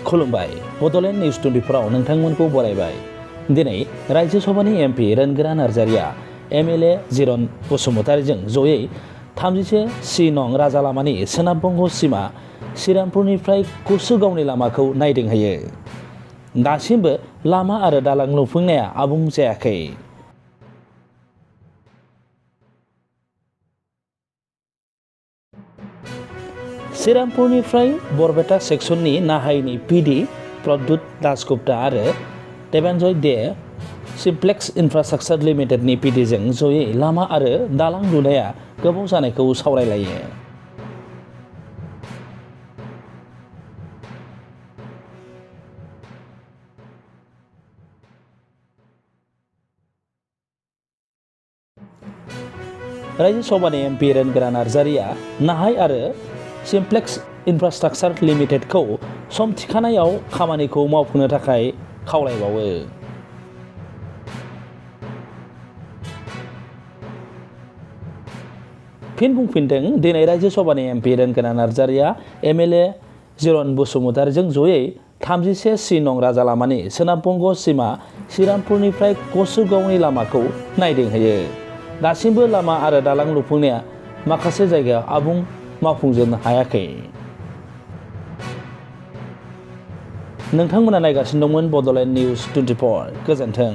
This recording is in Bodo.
खुलुमबाय बड'लेण्ड निउज 24 आव नोंथांमोनखौ बरायबाय। दिनै राज्य सभानि एमपि रोनगोरा नार्जारिया एमएलए जिरन बसुमतारीजों जयै 31C नं राजा लामानि सोनाब बंग सीमा श्रीरामपुरनिफ्राय कसुगावनि लामाखौ नायदिंहैयो। दासिमबो लामा आरो दालां लुफुंनाया आबुं जायाखै। श्रीरामपुरनिफ्राय बरपेटा सेक्सननि नाहायनि पिडि प्रद्युत दासगुप्ता आरो देबान्जय दे सिम्प्लेक्स इन्फ्रास्ट्राक्चार लिमिटेडनि पिडिजों जयै लामा आरो दालां लुनाया गोबाव जानायखौ सावरायलायो। राज्य सभानि एमपि रोनगोरा नार्जारिया नाहाय आरो सिम्प्लेक्स इन्फ्रास्ट्राक्चार लिमिटेडखौ सम थिखानायाव खामानिखौ मावफुंनो थाखाय खावलायबावो। फिन बुंफिनदों दिनै राज्य सभानि एमपि रोनगोरा नार्जारिया एमएलए जिरन बसुमतारीजों जयै 31C नं राजा लामानि सोनाब बंग सीमा श्रीरामपुरनिफ्राय कसुगावनि लामाखौ नायदिंहैयो। दासिमबो लामा आरो दालां लुफुंनाया माखासे जायगायाव आबुं मावफुंजोबनो हायाखै। नोंथांमोना नायगासिनो दंमोन बड'लेण्ड निउज 24। गोजोन्थों।